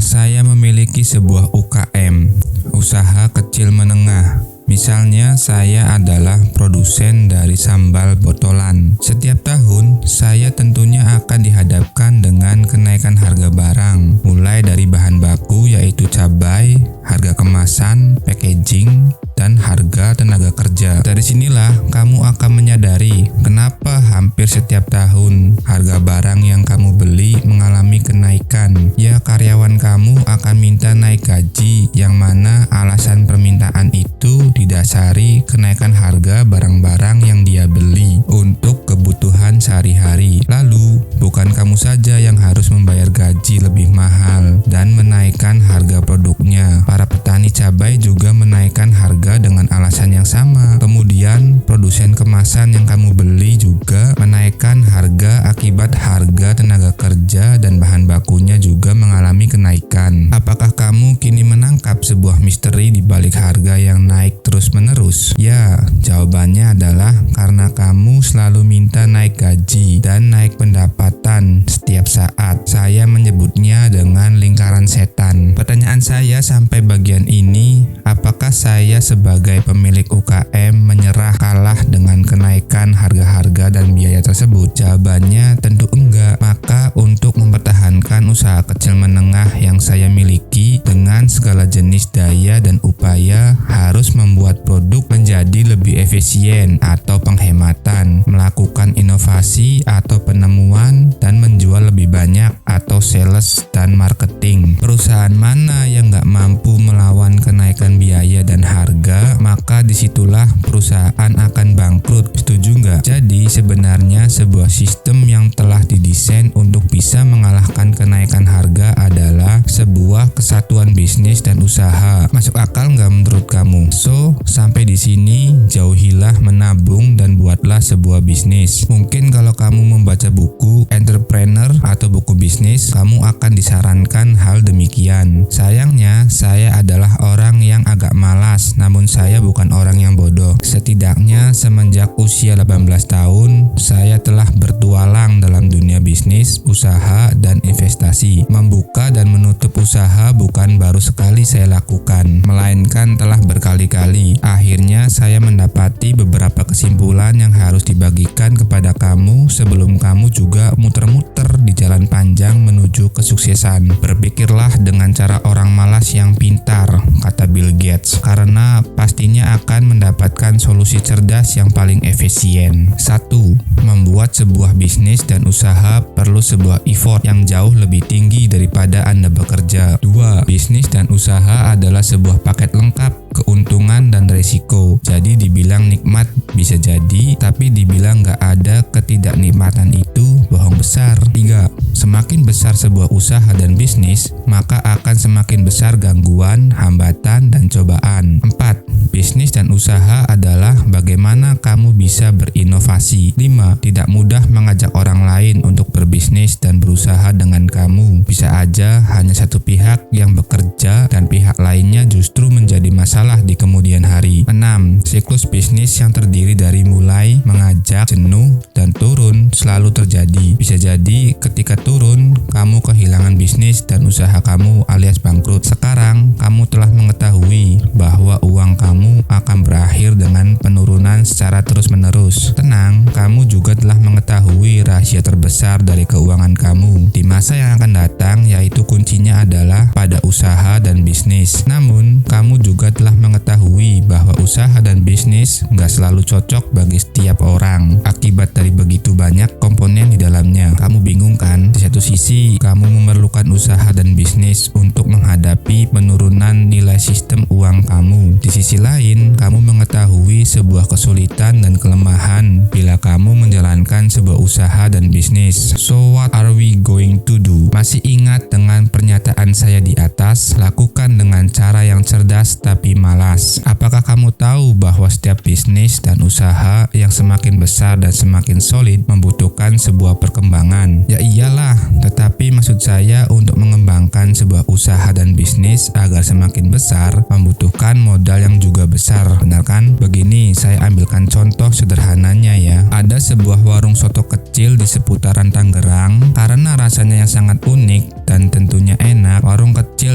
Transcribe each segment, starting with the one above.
saya memiliki sebuah UKM, usaha kecil menengah. Misalnya saya adalah produsen dari sambal botolan. Setiap tahun, saya tentunya akan dihadapkan dengan kenaikan harga barang, mulai dari bahan baku yaitu cabai, harga kemasan, packaging, dan harga tenaga kerja. Dari sinilah kamu akan menyadari kenapa hampir setiap tahun harga barang yang kamu beli mengalami kenaikan. Ya, karyawan kamu akan minta naik gaji, yang mana alasan permintaan itu didasari kenaikan harga barang-barang yang dia beli untuk kebutuhan sehari-hari. Lalu, bukan kamu saja yang harus membayar gaji lebih mahal dan menaikkan harga produknya. Para petani cabai juga menaikkan harga dengan alasan yang sama. Kemudian, produsen kemasan yang kamu beli juga menaikkan harga akibat harga tenaga kerja dan bahan bakunya juga mengalami kenaikan. Apakah kamu kini menangkap sebuah misteri di balik harga yang naik terus-menerus? Ya, jawabannya adalah karena kamu selalu minta naik gaji dan naik pendapatan setiap saat. Saya menyebutnya dengan lingkaran setan. Pertanyaan saya sampai bagian ini, apakah saya sebagai pemilik UKM menyerah kalah dengan kenaikan harga-harga dan biaya tersebut? Jawabannya tentu enggak. Maka untuk mempertahankan usaha kecil menengah yang saya miliki dengan segala jenis daya dan upaya harus membuat produk menjadi lebih efisien atau penghematan, melakukan inovasi atau penemuan, dan menjual lebih banyak atau sales dan marketing. Perusahaan mana yang nggak mampu melawan kenaikan biaya dan harga, maka disitulah perusahaan akan bangkrut. Setuju nggak? Jadi sebenarnya sebuah sistem yang telah didesain untuk bisa mengalahkan kenaikan harga adalah sebuah kesatuan bisnis dan usaha. Masuk akal nggak menurut kamu? So, sampai di sini jauhilah menabung dan buatlah sebuah bisnis. Mungkin kalau kamu membaca buku entrepreneur atau buku bisnis, kamu akan disarankan hal demikian. Sayangnya, saya adalah orang yang agak malas, namun saya bukan orang yang bodoh. Setidaknya semenjak usia 18 tahun, saya telah bertualang dalam dunia bisnis, usaha, dan investasi. Membuka dan menutup usaha bukan baru sekali saya lakukan, melainkan telah berkali-kali. Akhirnya saya mendapati beberapa kesimpulan yang harus dibagikan kepada kamu sebelum kamu juga muter-muter di jalan panjang menuju kesuksesan. Berpikirlah dengan cara orang malas yang pintar, kata Bill Gates, karena pastinya akan mendapatkan solusi cerdas yang paling efisien. 1. Membuat sebuah bisnis dan usaha perlu sebuah effort yang jauh lebih tinggi daripada Anda bekerja. 2. Bisnis dan usaha adalah sebuah paket lengkap, keuntungan dan risiko. Jadi dibilang nikmat bisa jadi, tapi dibilang gak ada ketidaknikmatan itu bohong besar. 3. Semakin besar sebuah usaha dan bisnis, maka akan semakin besar gangguan, hambatan, dan cobaan. 4. Bisnis dan usaha adalah bagaimana kamu bisa berinovasi. 5. Tidak mudah mengajak orang lain untuk berbisnis dan berusaha dengan kamu. Bisa aja hanya satu pihak yang bekerja dan pihak lainnya justru menjadi masalah di kemudian hari. 6. Siklus bisnis yang terdiri dari mulai, mengajak, jenuh, dan turun selalu terjadi. Bisa jadi ketika turun, kamu kehilangan bisnis dan usaha kamu alias bangkrut. Sekarang, kamu telah mengetahui bahwa uang kamu akan berakhir dengan penurunan secara terus-menerus. Tenang, kamu juga telah mengetahui rahasia terbesar dari keuangan kamu di masa yang akan datang, yaitu kuncinya adalah pada usaha dan bisnis. Namun, kamu juga telah mengetahui bahwa usaha dan bisnis nggak selalu cocok bagi setiap orang akibat dari begitu banyak komponen di dalamnya. Kamu bingung kan? Di satu sisi, kamu memerlukan usaha dan bisnis untuk menghadapi penurunan nilai sistem uang kamu. Di sisi lain, kamu mengetahui sebuah kesulitan dan kelemahan bila kamu menjalankan sebuah usaha dan bisnis. So what are we going to do? Masih ingat dengan pernyataan saya di atas? Lakukan dengan cara yang cerdas tapi malas. Apakah kamu tahu bahwa setiap bisnis dan usaha yang semakin besar dan semakin solid membutuhkan sebuah perkembangan? Ya iyalah, tetapi maksud saya untuk mengembangkan sebuah usaha dan bisnis agar semakin besar membutuhkan modal yang juga besar, benar kan? Begini, saya ambilkan contoh sederhananya ya. Ada sebuah warung soto kecil di seputaran Tangerang. Karena rasanya yang sangat unik dan tentunya enak, warung kecil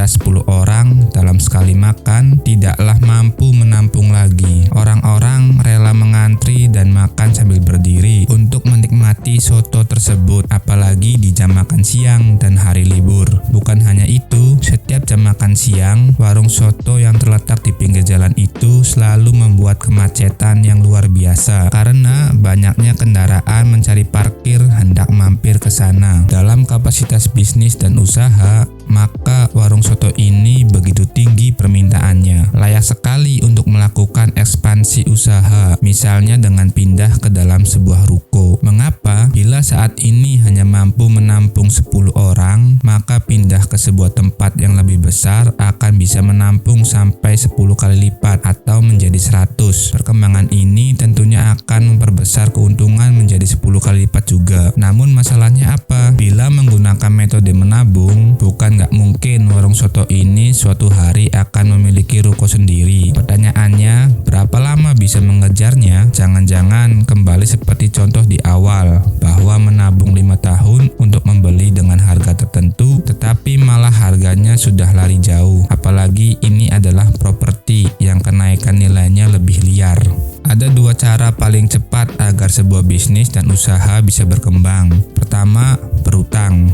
kapasitas 10 orang dalam sekali makan tidaklah mampu menampung lagi. Orang-orang rela mengantri dan makan sambil berdiri untuk menikmati soto tersebut, apalagi di jam makan siang dan hari libur. Bukan hanya itu, setiap jam makan siang, warung soto yang terletak di pinggir jalan itu selalu membuat kemacetan yang luar biasa karena banyaknya kendaraan mencari parkir hendak mampir ke sana. Dalam kapasitas bisnis dan usaha, maka warung soto ini begitu tinggi permintaannya. Layak sekali untuk melakukan ekspansi usaha, misalnya dengan pindah ke dalam sebuah ruko. Mengapa? Bila saat ini hanya mampu menampung 10 orang, maka pindah ke sebuah tempat yang lebih besar akan bisa menampung sampai 10 kali lipat atau menjadi 100. Perkembangan ini tentunya akan memperbesar keuntungan menjadi 10 kali lipat juga. Namun masalahnya apa? Bila menggunakan metode menabung, bukan gak mungkin warung soto ini suatu hari akan memiliki ruko sendiri. Pertanyaannya, berapa lama bisa mengejarnya? Jangan-jangan kembali seperti contoh di awal, bahwa menabung 5 tahun untuk membeli dengan harga tertentu, tetapi malah harganya sudah lari jauh. Apalagi ini adalah properti yang kenaikan nilainya lebih liar. Ada 2 cara paling cepat agar sebuah bisnis dan usaha bisa berkembang. Pertama, berutang.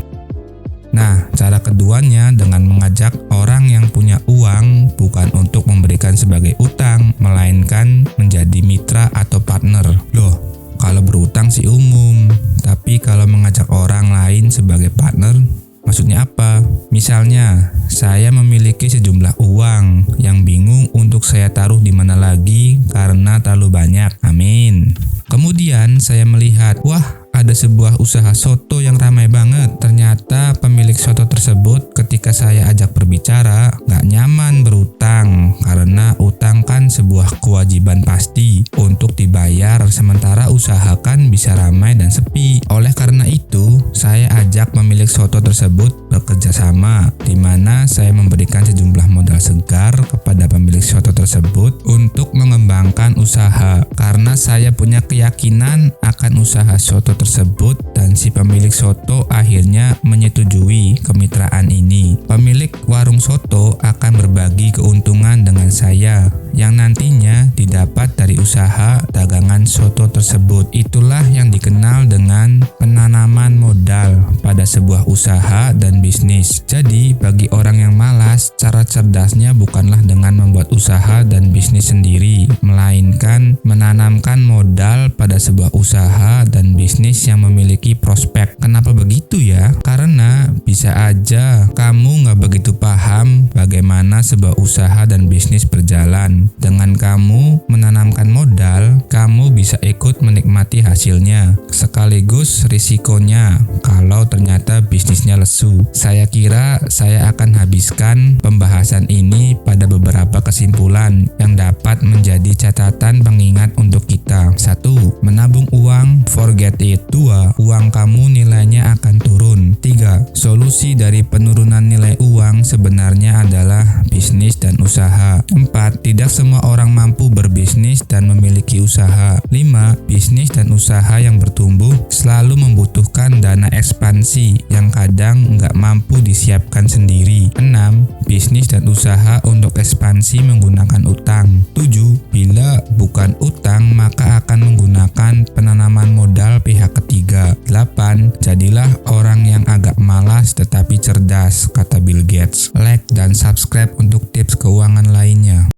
Nah, cara keduanya dengan mengajak orang yang punya uang bukan untuk memberikan sebagai utang, melainkan menjadi mitra atau partner. Loh, kalau berutang sih umum, tapi kalau mengajak orang lain sebagai partner, maksudnya apa? Misalnya, saya memiliki sejumlah uang yang bingung untuk saya taruh di mana lagi karena terlalu banyak. Amin. Kemudian saya melihat, wah, ada sebuah usaha soto yang ramai banget. Ternyata pemilik soto tersebut ketika saya ajak berbicara gak nyaman berutang karena utang kan sebuah kewajiban pasti untuk dibayar, sementara usaha kan bisa ramai dan sepi. Oleh karena itu, saya ajak pemilik soto tersebut bekerja sama, di mana saya memberikan sejumlah modal segar kepada pemilik soto tersebut untuk mengembangkan usaha karena saya punya keyakinan akan usaha soto tersebut dan si pemilik soto akhirnya menyetujui kemitraan ini. Pemilik warung soto akan berbagi keuntungan dengan saya yang nantinya didapat dari usaha dagangan soto tersebut. Itulah yang dikenal dengan penanaman modal pada sebuah usaha dan bisnis. Jadi bagi orang yang malas, cara cerdasnya bukanlah dengan membuat usaha dan bisnis sendiri, melainkan menanamkan modal pada sebuah usaha dan bisnis yang memiliki prospek. Kenapa begitu ya? Karena bisa aja kamu nggak begitu paham bagaimana sebuah usaha dan bisnis berjalan. Dengan kamu menanamkan modal, kamu bisa ikut menikmati hasilnya, sekaligus risikonya kalau ternyata bisnisnya lesu. Saya kira saya akan habiskan pembahasan ini pada beberapa kesimpulan yang dapat menjadi catatan pengingat untuk kita. 1. Menabung uang, forget it. 2. Uang kamu nilainya akan turun. 3. Solusi dari penurunan nilai uang sebenarnya adalah bisnis dan usaha. 4. Tidak semua orang mampu berbisnis dan memiliki usaha. 5. Bisnis dan usaha yang bertumbuh selalu membutuhkan dana ekspansi yang kadang nggak mampu disiapkan sendiri. 6. Bisnis dan usaha untuk ekspansi menggunakan utang. 7. Bila bukan utang, maka akan menggunakan penanaman modal pihak ketiga. 8. Jadilah orang yang agak malas tetapi cerdas, kata Bill Gates. Like dan subscribe untuk tips keuangan lainnya.